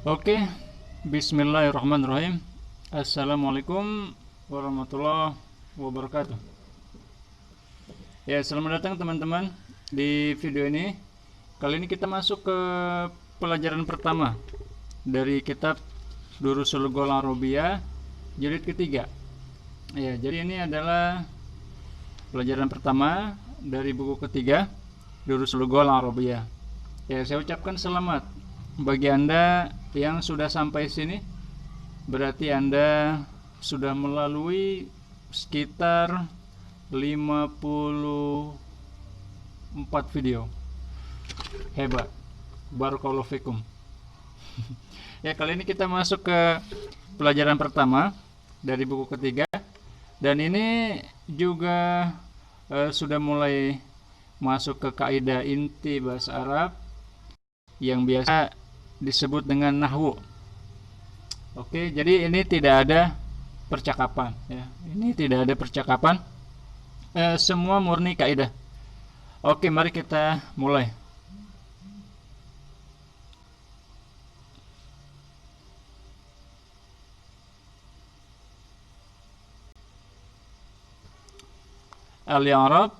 Oke, bismillahirrahmanirrahim. Assalamualaikum warahmatullahi wabarakatuh. Ya, selamat datang teman-teman di video ini. Kali ini kita masuk ke pelajaran pertama dari kitab Durusul Lughah Arabiyah jilid ketiga. Ya, jadi ini adalah pelajaran pertama dari buku ketiga Durusul Lughah Arabiyah. Ya, saya ucapkan selamat bagi Anda yang sudah sampai sini. Berarti Anda sudah melalui sekitar 54 video. Hebat. Barakallahu fikum. Ya, kali ini kita masuk ke pelajaran pertama dari buku ketiga. Dan ini juga sudah mulai masuk ke kaidah inti bahasa Arab yang biasa disebut dengan nahwu. Oke, jadi ini tidak ada percakapan ya. Ini tidak ada percakapan. Semua murni kaidah. Oke, mari kita mulai. Al-i'rab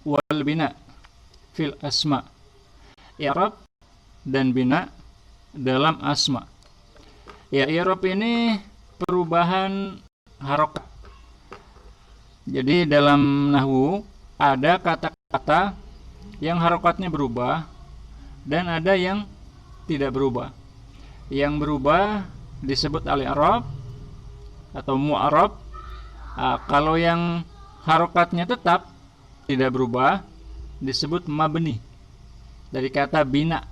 wal bina fil asma. I'rab dan bina dalam asma. Ya, i'rab ini perubahan harokat. Jadi dalam nahwu ada kata-kata yang harokatnya berubah dan ada yang tidak berubah. Yang berubah disebut al-i'rab atau mu'arab. Kalau yang harokatnya tetap tidak berubah disebut mabni, dari kata bina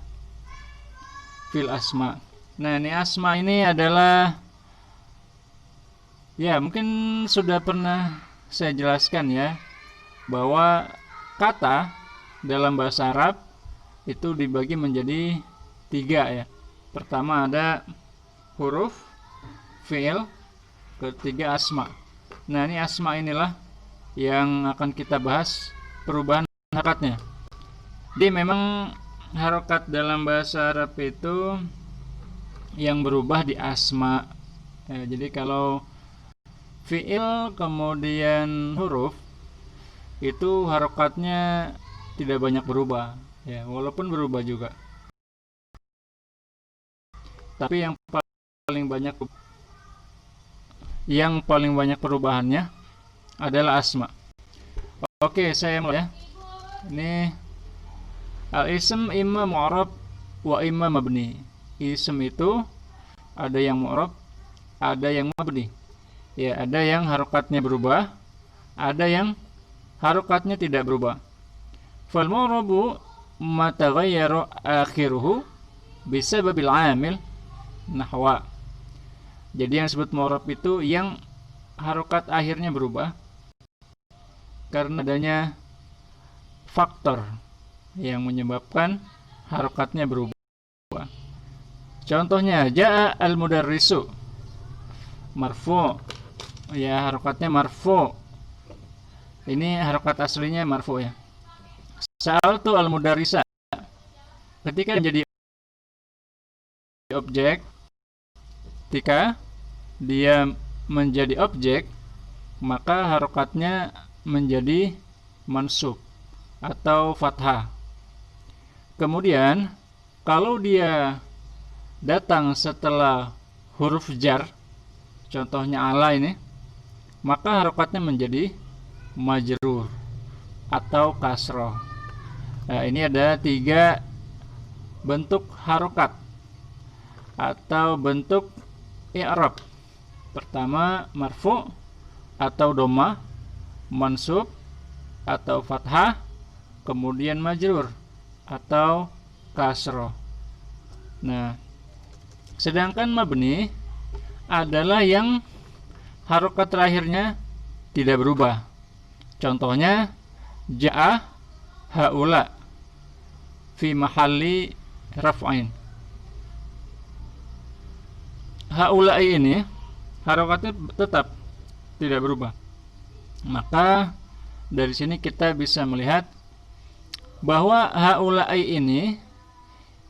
fil asma. Nah, ini asma ini adalah, ya mungkin sudah pernah saya jelaskan ya, bahwa kata dalam bahasa Arab itu dibagi menjadi 3 ya. Pertama ada huruf, fi'il, ketiga asma. Nah, ini asma inilah yang akan kita bahas perubahan harokatnya. Jadi memang harokat dalam bahasa Arab itu yang berubah di asma. Jadi kalau fi'il kemudian huruf itu harokatnya tidak banyak berubah ya, walaupun berubah juga. Tapi yang paling banyak perubahannya adalah asma. Oke, saya mulai ya. Ini al-ism imma mu'rab wa imma mabni. Ism itu ada yang mu'rab, ada yang mabni. Ya, ada yang harokatnya berubah, ada yang harokatnya tidak berubah. Fal mu'rabu ma taghayyara akhiruhu bisababil 'amil nahwa. Jadi yang disebut mu'rab itu yang harokat akhirnya berubah karena adanya faktor yang menyebabkan harokatnya berubah. Contohnya, ja'a al-mudarrisu marfu. Ya, harokatnya marfu. Ini harokat aslinya marfu ya. Sa'altu al-mudarrisa. Ketika menjadi objek, ketika dia menjadi objek, maka harokatnya menjadi mansub atau fathah. Kemudian kalau dia datang setelah huruf jar, contohnya ala ini, maka harokatnya menjadi majrur atau kasroh. Nah, ini ada 3 bentuk harokat atau bentuk i'rab. Pertama marfu atau dhamma, mansub atau fathah, kemudian majrur atau kasroh. Nah, sedangkan mabni adalah yang harokat terakhirnya tidak berubah. Contohnya, ja'a haula fi mahalli raf'ain. Haula ini harokatnya tetap tidak berubah. Maka dari sini kita bisa melihat bahwa haulai ini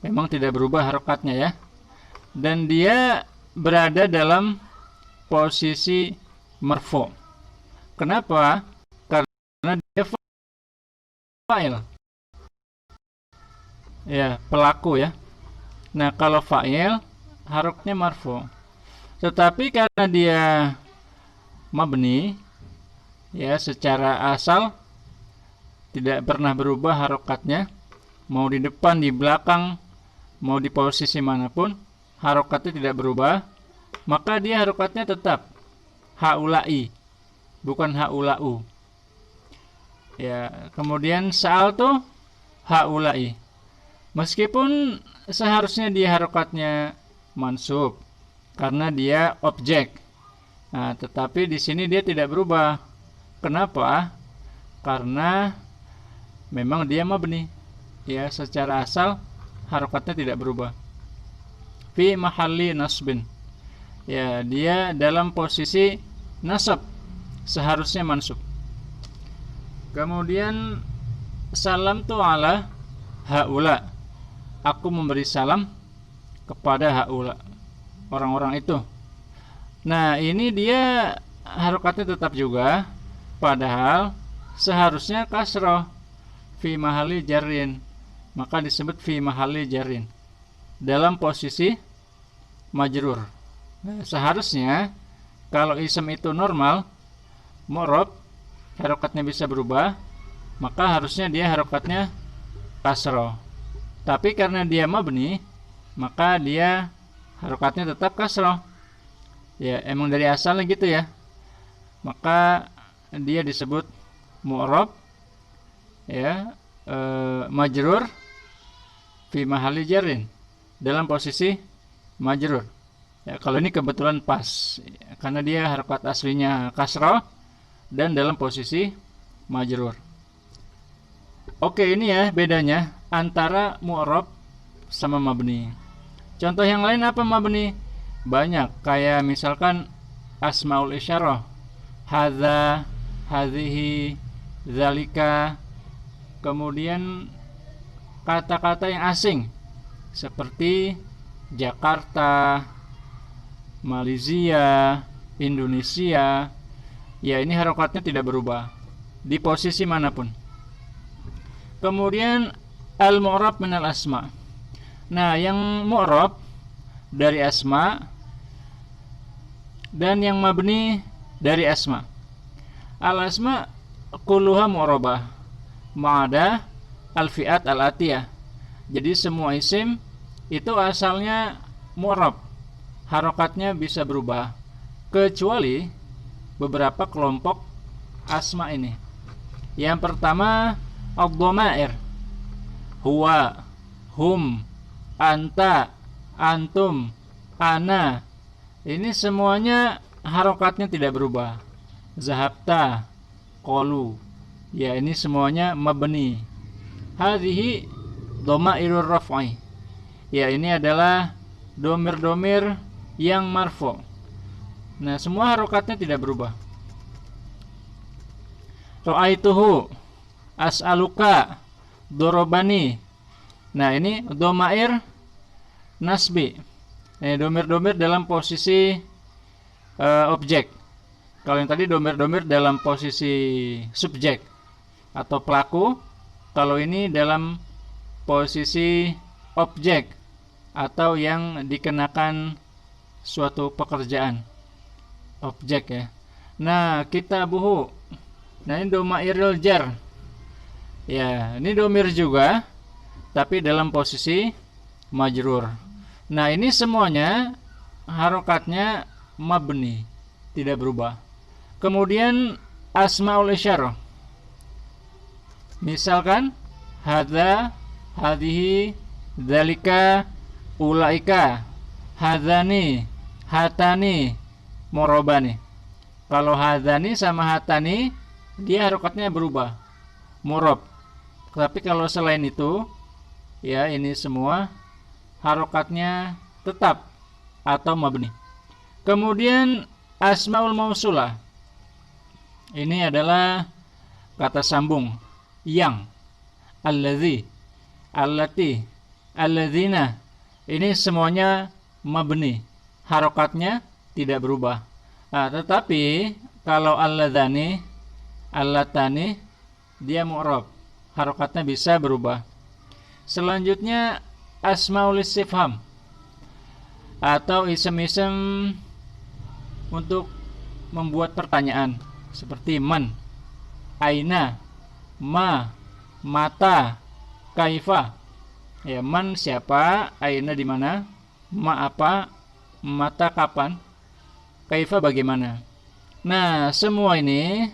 memang tidak berubah harokatnya ya. dan dia berada dalam posisi marfu. Kenapa? Karena dia fa'il. Ya, pelaku ya. Nah, kalau fa'il harokatnya marfu. Tetapi karena dia mabni, ya, secara asal tidak pernah berubah harokatnya, mau di depan, di belakang, mau di posisi manapun, harokatnya tidak berubah, maka dia harokatnya tetap haula'i, bukan haula'u. Ya, kemudian sa'altu haula'i. Meskipun seharusnya dia harokatnya mansub karena dia objek. Nah, tetapi di sini dia tidak berubah. Kenapa? Karena memang dia mabni. Ya, secara asal harokatnya tidak berubah. Fi mahalli nasbin. Ya, dia dalam posisi nasab, seharusnya mansub. Kemudian salam tu ala haula. Aku memberi salam kepada haula, orang-orang itu. Nah, ini dia harokatnya tetap juga, padahal seharusnya kasroh fi mahalli jarrin, maka disebut fi mahalli jarrin dalam posisi majrur. Nah, seharusnya kalau ism itu normal, mu'rab, harokatnya bisa berubah, maka harusnya dia harokatnya kasroh. Tapi karena dia mabni, maka dia harokatnya tetap kasroh. Ya, emang dari asalnya gitu ya. Maka dia disebut mu'rab, ya, majrur fi mahalli jarrin, dalam posisi majrur. Ya, kalau ini kebetulan pas, karena dia harokat aslinya kasroh dan dalam posisi majrur. Oke, ini ya bedanya antara mu'rab sama mabni. Contoh yang lain apa mabni? Banyak, kayak misalkan asmaul isyarah, hadza, hadhihi, zalika. Kemudian kata-kata yang asing seperti Jakarta, Malaysia, Indonesia. Ya, ini harokatnya tidak berubah di posisi manapun. Kemudian al-mu'rab minal asma. Nah, yang mu'rab dari asma dan yang mabni dari asma. Al-asma kulluha mu'rabah ma'ada al-fi'at al-atiyah. Jadi semua isim itu asalnya mu'rab, harokatnya bisa berubah, kecuali beberapa kelompok asma ini. Yang pertama ad-dhamair, huwa, hum, anta, antum, ana. Ini semuanya harokatnya tidak berubah. Zahabta, qalu. Ya, ini semuanya mabni. Hadhihi dhamairur raf'i. Ya, ini adalah domir-domir yang marfu. Nah, semua harokatnya tidak berubah. Ra'aituhu, as'aluka, dorobani. Nah, ini domair nasbi. Domir-domir dalam posisi objek. Kalau yang tadi domir-domir dalam posisi subjek atau pelaku. Kalau ini dalam posisi objek atau yang dikenakan suatu pekerjaan, objek ya. Nah, kitabuhu. Nah, ini domairul jar. Ya, ini domir juga, tapi dalam posisi majrur. Nah, ini semuanya harokatnya mabni, tidak berubah. Kemudian asmaul isyarah. Misalkan hadza, hadhihi, dzalika, ulaika, hadzani, hatani, morobani. Kalau hadzani sama hatani, dia harokatnya berubah, murob. Tapi kalau selain itu, ya, ini semua harokatnya tetap atau mabni. Kemudian asmaul mausulah. Ini adalah kata sambung yang, alladzi, allati, alladzina. Ini semuanya mabni, harokatnya tidak berubah. Nah, tetapi kalau alladzani, allatani, dia mu'rab, harokatnya bisa berubah. Selanjutnya asmaul istifham atau isim-isim untuk membuat pertanyaan seperti man, aina, ma, mata, kaifa. Ya, man siapa, aina di mana, ma apa, mata kapan, kaifa bagaimana. Nah, semua ini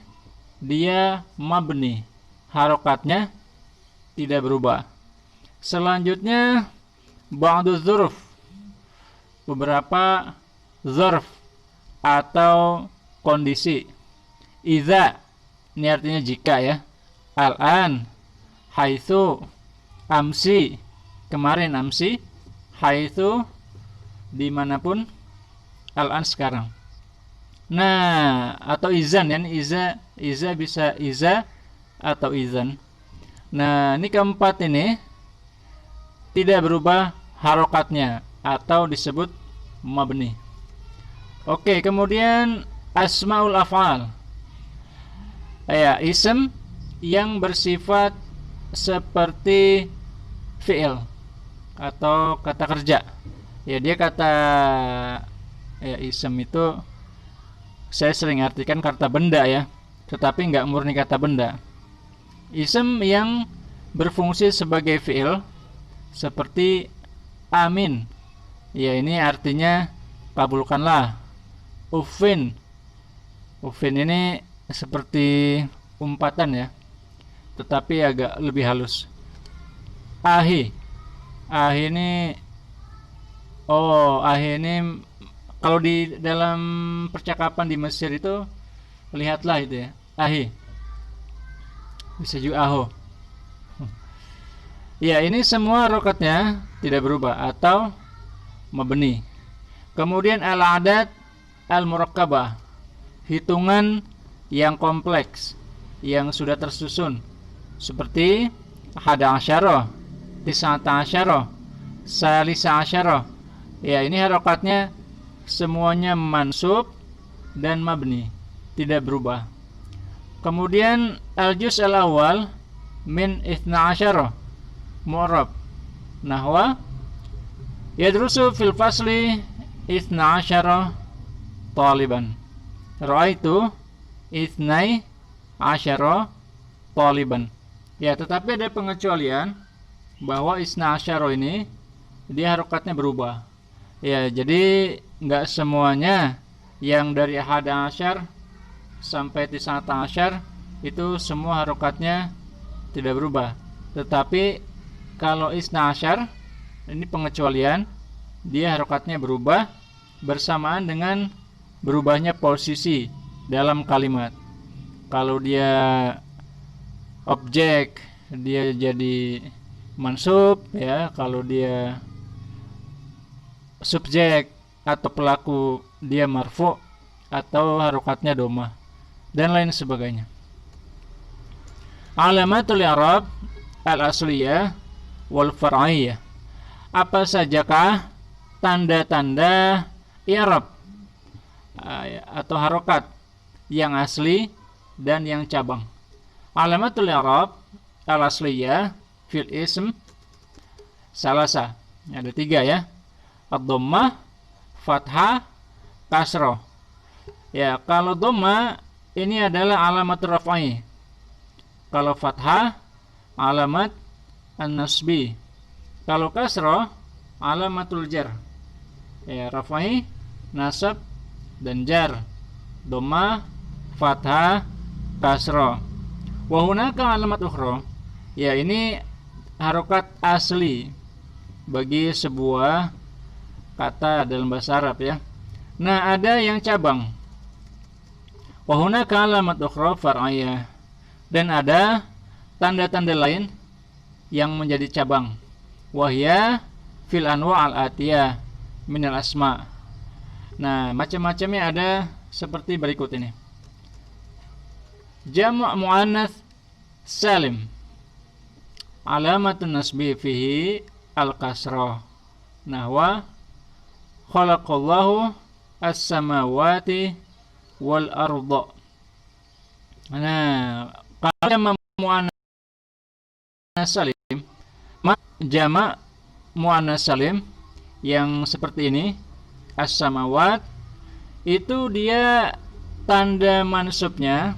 dia mabni, harokatnya tidak berubah. Selanjutnya ba'du dzuruf, beberapa dzurf atau kondisi. Iza, ini artinya jika ya. Al-an, haitsu, amsi, kemarin amsi, haitsu, dimanapun, al-an sekarang. Nah, atau izan ya, iza bisa iza atau izan. Nah, ini keempat ini tidak berubah harokatnya atau disebut mabni. Oke, kemudian asmaul af'al. Ya, isim yang bersifat seperti fi'il atau kata kerja. Ya, dia kata, ya, isim itu saya sering artikan kata benda ya, tetapi nggak murni kata benda. Isim yang berfungsi sebagai fi'il seperti amin. Ya, ini artinya kabulkanlah. Ufin. Ufin ini seperti umpatan ya, tetapi agak lebih halus. Ahi. Ahi ini ahi ini kalau di dalam percakapan di Mesir itu lihatlah itu ya. Ahi. Bisa juga aho. Ya, ini semua rokatnya tidak berubah atau mabni. Kemudian al-adat al-murakkabah, hitungan yang kompleks, yang sudah tersusun, seperti hada asyara, tis'ata asyara, salisa asyara. Ya, ini harokatnya semuanya mansub dan mabni, tidak berubah. Kemudian al-juz al-awwal min itsna asyara, mu'rab, nahwa yadrusu fil fasli itsna asyara taliban, ra'aitu itsnai asyara taliban. Ya, tetapi ada pengecualian bahwa itsna asyara ini dia harokatnya berubah. Ya, jadi nggak semuanya yang dari hada asyar sampai tis'ata asyar itu semua harokatnya tidak berubah. Tetapi kalau isna asyar, ini pengecualian, dia harokatnya berubah bersamaan dengan berubahnya posisi dalam kalimat. Kalau dia objek, dia jadi mansub ya. Kalau dia subjek atau pelaku, dia marfu atau harokatnya domah dan lain sebagainya. Alamatul i'rab al-asliyah wal far'iyah. Apa sajakah tanda-tanda i'rab atau harokat yang asli dan yang cabang? Alamatul i'rab al-asliyah fil ism salasa. Ada 3 ya. Ad-dhammah, fathah, kasrah. Ya, kalau dhammah ini adalah alamat raf'i. Kalau fathah alamat an-nasbi. Kalau kasrah alamatul jar. Ya, raf'i, nasab dan jar. Dhammah, fathah, kasrah. Wa hunaka alamat ukhra. Ya, ini harokat asli bagi sebuah kata dalam bahasa Arab ya. Nah, ada yang cabang. Wa hunaka alamat ukhra far'iyah. Dan ada tanda-tanda lain yang menjadi cabang. Wahya fil anwa' al-atiyah minal asma. Nah, macam-macamnya ada seperti berikut ini. Jamu' muannats salim, alamatun nasbi fihi al-kasrah, nahwa khalaqallahu as-samawati wal arda. Nah, kalau jama' muannas salim, jama' muannas salim yang seperti ini, as-samawat, itu dia tanda mansubnya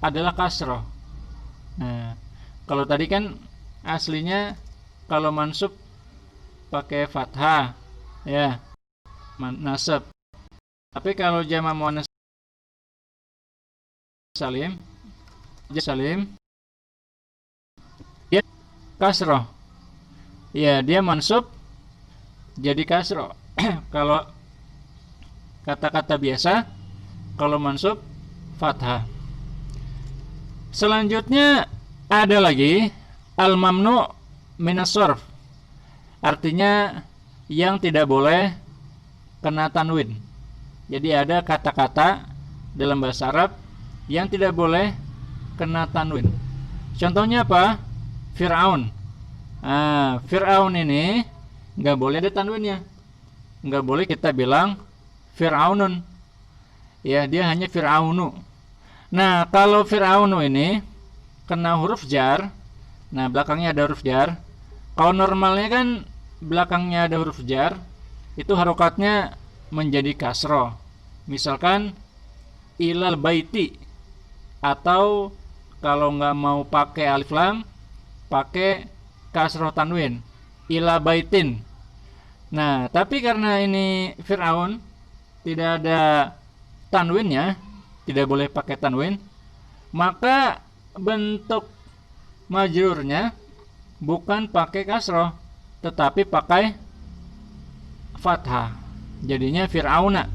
adalah kasroh. Nah, kalau tadi kan aslinya kalau mansub pakai fathah, ya, nasab. Tapi kalau jama' muannas salim, dia kasroh. Ya, dia mansub jadi kasroh. Kalau kata-kata biasa, kalau mansub fathah. Selanjutnya ada lagi al-mamnu' minas sarf. Artinya yang tidak boleh kena tanwin. Jadi ada kata-kata dalam bahasa Arab yang tidak boleh kena tanwin. Contohnya apa? Fir'aun. Fir'aun ini nggak boleh ada tanwinnya. Nggak boleh kita bilang Fir'aunun. Ya, dia hanya Fir'aunu. Nah, kalau Fir'aunu ini kena huruf jar, nah belakangnya ada huruf jar. Kalau normalnya kan belakangnya ada huruf jar, itu harokatnya menjadi kasroh. Misalkan ilal baiti, atau kalau nggak mau pakai alif lam, pakai kasroh tanwin, ila baitin. Nah, tapi karena ini Fir'aun tidak ada tanwinnya, tidak boleh pakai tanwin, maka bentuk majrurnya bukan pakai kasroh, tetapi pakai fathah. Jadinya Fir'auna.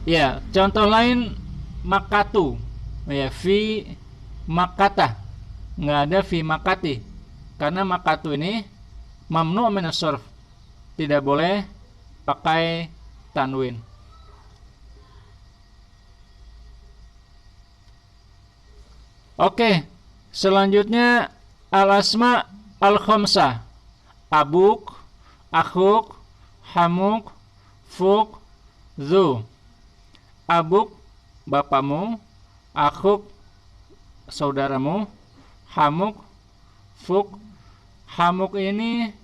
Ya, contoh lain makatu. Ya, fi makata. Nggak ada fi makati. Karena makatu ini mamnu' minas sarf. Tidak boleh pakai tanwin. Oke, selanjutnya al-asma al-khamsah. Abuk, akhuk, hamuk, fuk, zu. Abuk, bapakmu. Akhuk, saudaramu. Hamuk, fuk. Hamuk ini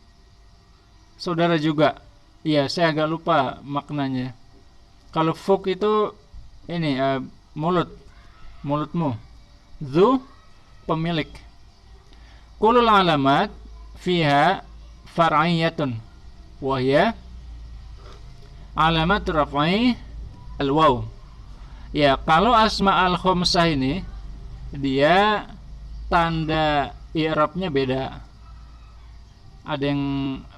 saudara juga. Iya, saya agak lupa maknanya. Kalau fuk itu ini mulutmu. Zu, pemilik. Kulul alamat fiha far'iyatun, wahya alamat raf'i al-waw. Ya, kalau asma al-khamsah ini dia tanda i'rabnya beda. Ada yang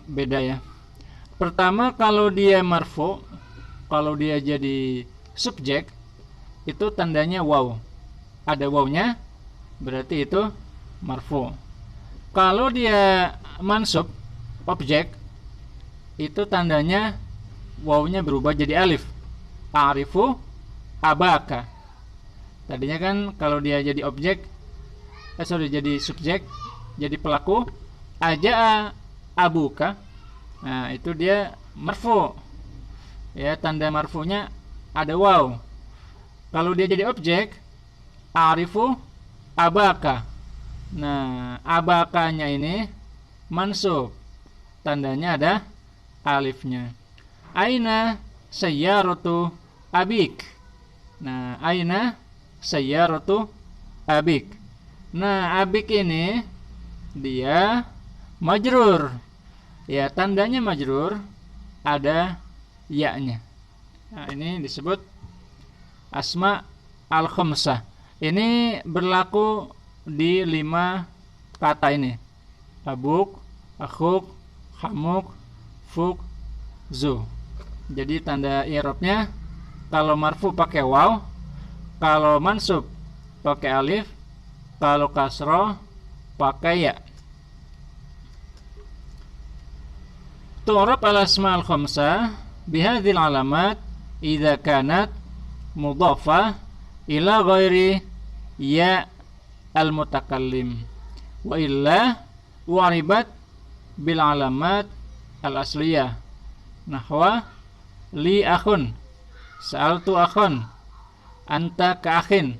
beda ya. Pertama, kalau dia marfu, kalau dia jadi subjek, itu tandanya waw. Ada wawnya, berarti itu marfu. Kalau dia mansub, objek, itu tandanya wawnya berubah jadi alif. A'rifu abaka. Tadinya kan kalau dia jadi objek, jadi subjek, jadi pelaku, aja'a abuka. Nah, itu dia marfu. Ya, tanda marfunya ada waw. Kalau dia jadi objek, a'rifu abaka. Nah, abakanya ini mansub. Tandanya ada alifnya. Aina sayyaratu abik. Nah, aina sayyaratu abik. Nah, abik ini dia majrur. Ya, tandanya majrur, ada ya-nya. Nah, ini disebut asma al-khamsah. Ini berlaku di 5 kata ini. Abuk, akhuk, hamuk, fuk, zu. Jadi tanda i'rabnya kalau marfu pakai waw, kalau mansub pakai alif, kalau kasroh pakai ya. Tu'rab al-asma al-khamsah bihadhil alamat idza kanat mudhafah ila ghairi ya al-mutakallim wa illa waribat bil alamat al-asliyah Nahwa li akhun, sa'altu akhun, anta ka akhin.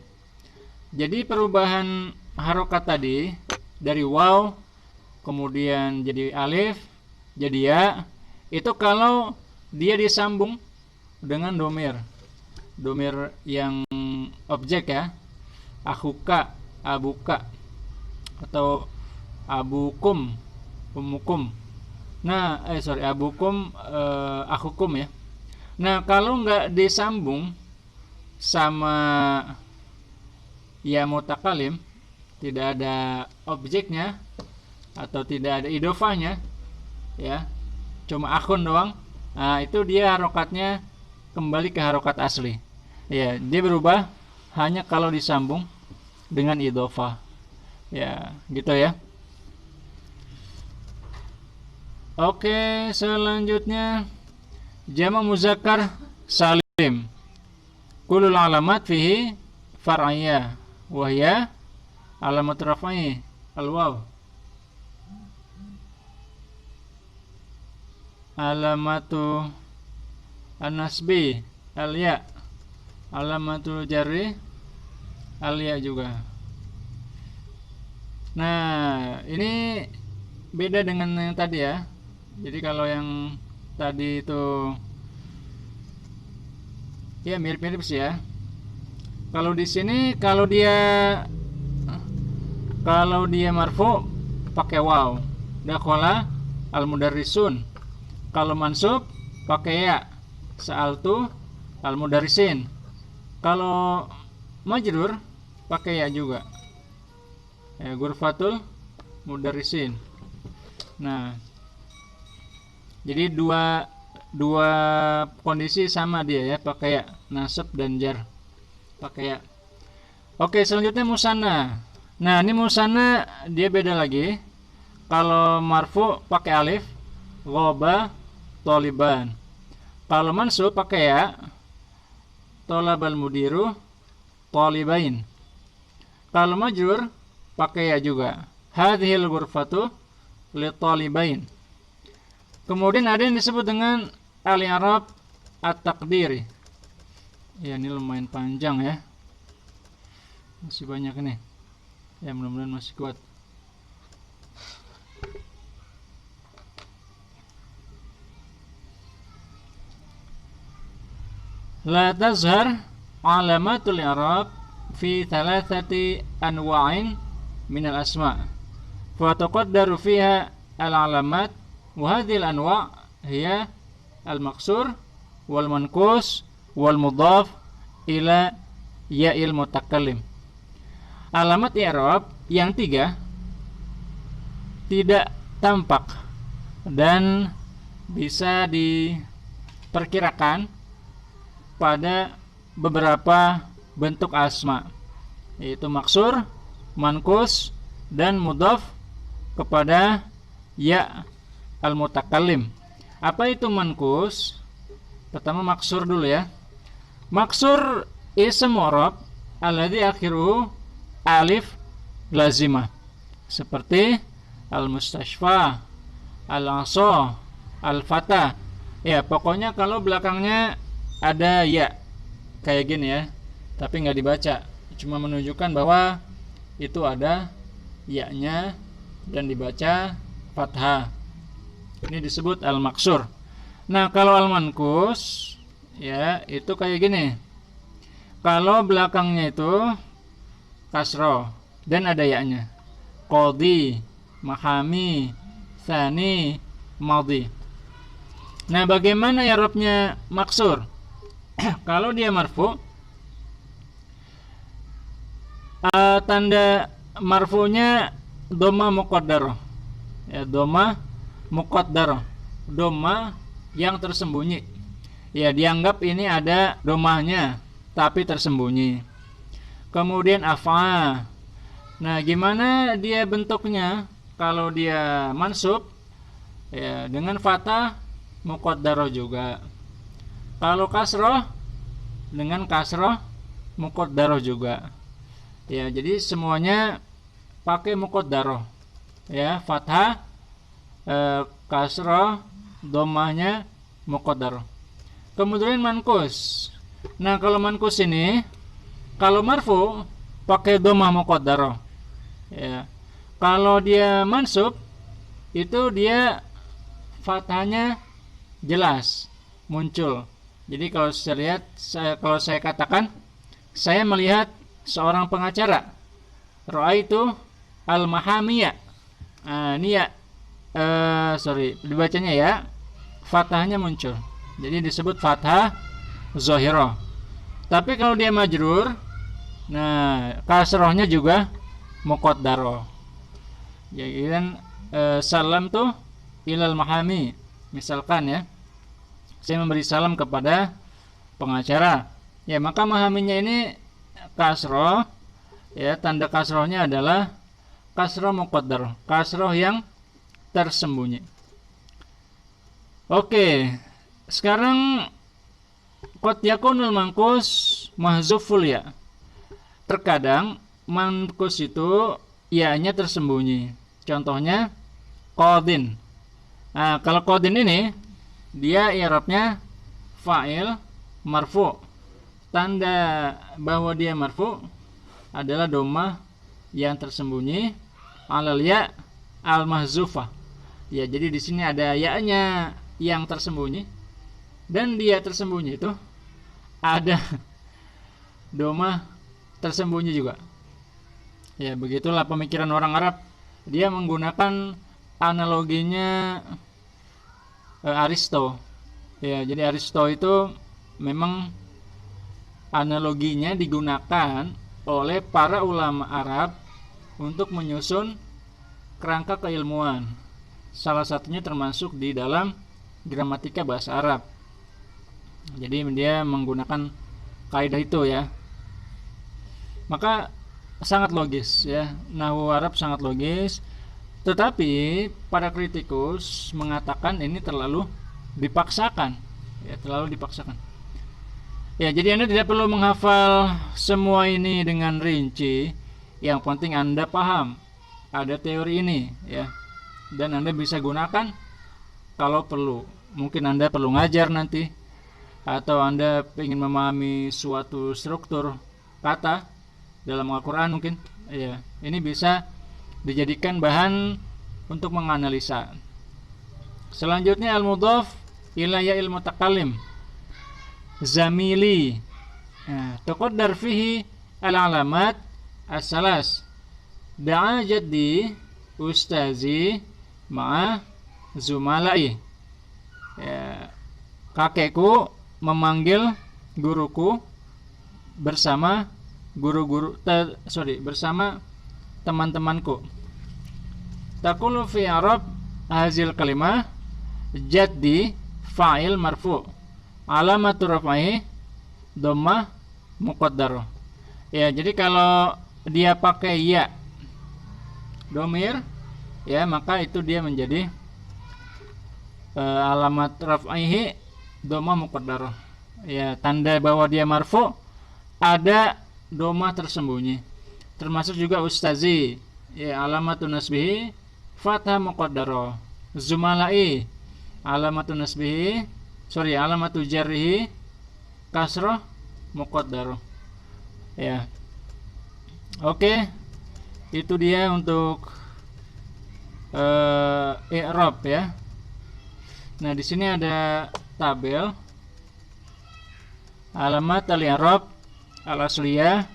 Jadi perubahan harokat tadi dari waw kemudian jadi alif jadi ya, itu kalau dia disambung dengan domir yang objek ya, akhuka, abuka, atau abukum, umukum. Nah, abukum, akhukum ya. Nah, kalau nggak disambung sama ya mutakalim, tidak ada objeknya atau tidak ada idofahnya ya, cuma akhun doang, nah itu dia harokatnya kembali ke harokat asli ya, dia berubah hanya kalau disambung dengan idofah ya, gitu ya. Oke, selanjutnya jamak muzakkar salim, kulul alamat fihi far'iyah wahya alamat raf'i al-waw, alamatu an-nasbi al-ya, alamatul jarri al-ya juga. Nah, ini beda dengan yang tadi ya. Jadi kalau yang tadi itu ya mirip-mirip sih ya. Kalau di sini kalau dia marfu pakai waw, dakhala al-mudarrisun. Kalau mansub pakai ya, sa'altu al-mudarrisin. Kalau majrur pakai ya juga, ya, ghurfatul mudarrisin. Nah, jadi dua kondisi sama dia ya, pakai ya, nasab dan jar pakai ya. Oke, selanjutnya musanna. Nah, ini musanna dia beda lagi. Kalau marfu pakai alif, ghaba toliban. Kalau mansub pakai ya, tolabal mudiru tolibain. Kalau majrur pakai ya juga, hadhil ghurfatu li tolibain. Kemudian ada yang disebut dengan al-i'rab at-taqdiri. Ya, ini lumayan panjang ya, masih banyak ini ya, mudah-mudahan masih kuat. La tazhar alamatul i'rab fi thalathati anwa'in min al-asma' fa taqaddaru fiha al-alamat wa hadhihi al-anwa' hiya al-maqsur wal manqus wal mudhaf ila ya'il mutakallim. Alamat i'rab yang 3 tidak tampak dan bisa diperkirakan pada beberapa bentuk asma, yaitu maksur, mankus, dan mudhaf kepada ya al-mutakallim. Apa itu mankus? Pertama maksur dulu ya. Maksur ism mu'rab alladzi akhiruhu alif lazimah, seperti al-mustashfa, al-asa, al-fata. Ya, pokoknya kalau belakangnya ada ya kayak gini ya, tapi nggak dibaca, cuma menunjukkan bahwa itu ada ya-nya dan dibaca fathah. Ini disebut al-maksur. Nah, kalau al-mankus ya itu kayak gini. Kalau belakangnya itu kasroh dan ada ya-nya, qadhi, mahami, tsani, madhi. Nah, bagaimana i'rabnya maksur? Kalau dia marfu, tanda marfunya dhamma muqaddarah. Ya, dhamma muqaddarah. Dhamma yang tersembunyi. Ya, dianggap ini ada dhammahnya tapi tersembunyi. Kemudian afa. Nah, gimana dia bentuknya? Kalau dia mansub ya dengan fathah muqaddarah juga. Kalau kasroh dengan kasroh muqaddarah juga. Ya, jadi semuanya pakai muqaddarah. Ya, fathah, kasroh, dhammahnya muqaddar. Kemudian mankus. Nah, kalau mankus ini kalau marfu pakai dhammah muqaddarah. Ya. Kalau dia mansub itu dia fathahnya jelas muncul. Jadi kalau saya lihat, kalau saya katakan saya melihat seorang pengacara. Ra'aitu al-mahamiyah. Ini ya dibacanya ya, fathahnya muncul. Jadi disebut fathah zahirah. Tapi kalau dia majrur, nah kasrohnya juga muqaddarah. Jadi kan salam tuh ilal mahami. Misalkan ya, saya memberi salam kepada pengacara. Ya, maka mahaminya ini kasroh. Ya, tanda kasrohnya adalah kasroh muqaddar, kasroh yang tersembunyi. Oke, sekarang qad yakunul manqus mahzuful ya. Terkadang manqus itu ya-nya tersembunyi. Contohnya qadin. Nah, kalau qadin ini dia i'rabnya fa'il marfu. Tanda bahwa dia marfu adalah dhammah yang tersembunyi alal ya al mahzufah. Ya, jadi di sini ada ya-nya yang tersembunyi dan dia tersembunyi itu ada dhammah tersembunyi juga. Ya, begitulah pemikiran orang Arab. Dia menggunakan analoginya Aristo. Ya, jadi Aristo itu memang analoginya digunakan oleh para ulama Arab untuk menyusun kerangka keilmuan. Salah satunya termasuk di dalam gramatika bahasa Arab. Jadi dia menggunakan kaidah itu ya. Maka sangat logis ya. Nahwu Arab sangat logis. Tetapi para kritikus mengatakan ini terlalu dipaksakan. Ya, terlalu dipaksakan. Ya, jadi Anda tidak perlu menghafal semua ini dengan rinci. Yang penting Anda paham ada teori ini ya. Dan Anda bisa gunakan kalau perlu. Mungkin Anda perlu ngajar nanti, atau Anda ingin memahami suatu struktur kata dalam Al-Qur'an mungkin. Ya, ini bisa dijadikan bahan untuk menganalisa. Selanjutnya al-mudhaf ila ya'il mutakallim. Zamili. Nah, tuqaddar fihi al-alamat as-salas. Da'a jaddi ustazi ma'a zumalai. Ya, kakekku memanggil guruku bersama bersama teman-temanku. Taqulu fi Arab hazil kalimah jaddi fa'il marfu'. Alamatur raf'i dhammah muqaddarah. Ya, jadi kalau dia pakai ya dhamir ya, maka itu dia menjadi alamat raf'ihi dhammah muqaddarah. Ya, tanda bahwa dia marfu ada dhammah tersembunyi. Termasuk juga ustazi, ya, alamatun nasbihi fathah muqaddarah. Zumalai alamatun nasbihi alamatu jarrihi kasrah muqaddarah. Ya. Oke. Itu dia untuk i'rab ya. Nah, di sini ada tabel alamat al-i'rab al-asliyah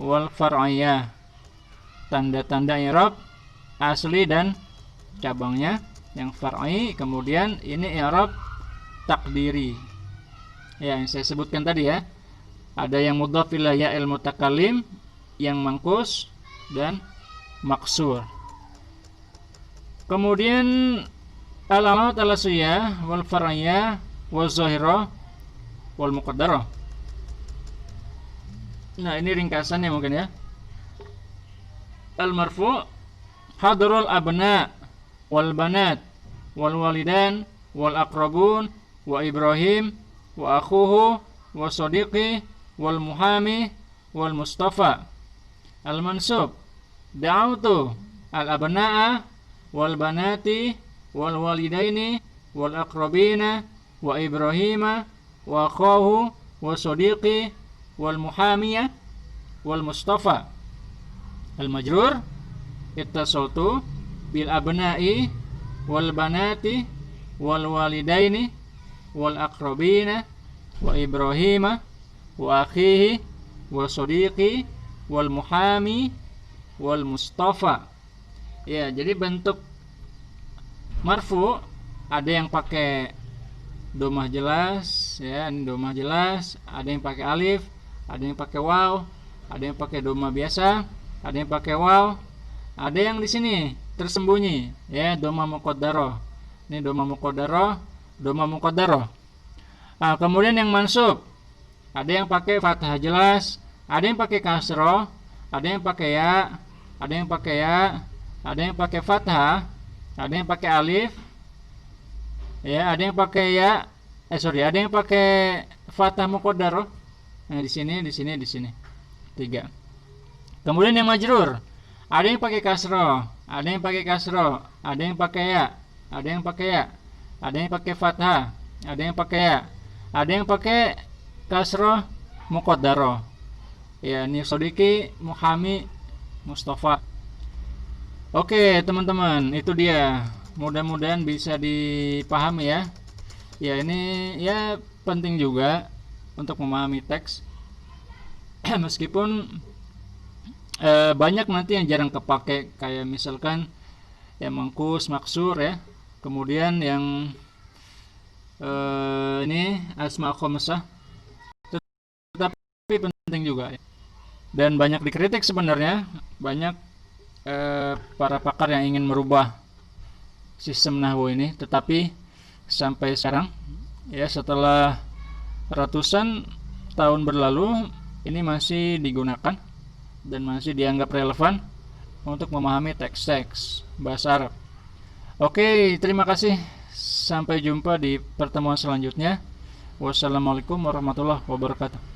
wal far'iyah. Tanda-tanda i'rab asli dan cabangnya yang far'i. Kemudian ini i'rab takdiri ya, yang saya sebutkan tadi ya. Ada yang mudhaf ila ya'il mutakallim, yang mangkus dan maksur. Kemudian alamat al-asliyah wal far'iyah wal zahirah wal muqaddarah. Nah, ini ringkasannya mungkin ya. Al-marfu' hadrul abna wal banat wal walidan wal aqrabun wa Ibrahim wa akhuhu wa sadiqi wal muhami wal mustafa. Al-mansub da'autu al-abna'a wal banati wal walidaini wal aqrabina wa Ibrahima wa akhahu wa sadiqi wal muhamiyah wal mustafa. Al majrur ittasaltu bil abna'i wal banati wal walidaini wal aqrabina wa Ibrahima wa akhihi wa sadiqi wal muhami wal mustafa. Ya, jadi bentuk marfu ada yang pakai domah jelas, ya, ini domah jelas, ada yang pakai alif, ada yang pakai waw, ada yang pakai domah biasa, ada yang pakai waw, ada yang di sini tersembunyi, ya, domah muqaddarah. Ini domah muqaddarah, domah muqaddarah. Nah, kemudian yang mansub, ada yang pakai fathah jelas, ada yang pakai kasroh, ada yang pakai ya, ada yang pakai ya, ada yang pakai fathah, ada yang pakai alif, ya, ada yang pakai ya, ada yang pakai fathah muqaddarah. Nah, di sini, di sini, di sini. 3. Kemudian yang majrur, ada yang pakai kasroh, ada yang pakai kasroh, ada yang pakai ya, ada yang pakai ya, ada yang pakai fathah, ada yang pakai ya, ada yang pakai kasroh muqaddarah. Ya, ini Sodiki, Muhami, Mustafa. Oke, teman-teman, itu dia. Mudah-mudahan bisa dipahami ya. Ya, ini ya penting juga untuk memahami teks. Meskipun banyak nanti yang jarang kepake, kayak misalkan yang mangkus, maksur ya. Kemudian yang ini asma khamsah. Tetapi penting juga ya. Dan banyak dikritik sebenarnya, banyak para pakar yang ingin merubah sistem nahwu ini, tetapi sampai sekarang ya, setelah ratusan tahun berlalu, ini masih digunakan dan masih dianggap relevan untuk memahami teks-teks bahasa Arab. Oke, terima kasih. Sampai jumpa di pertemuan selanjutnya. Wassalamualaikum warahmatullahi wabarakatuh.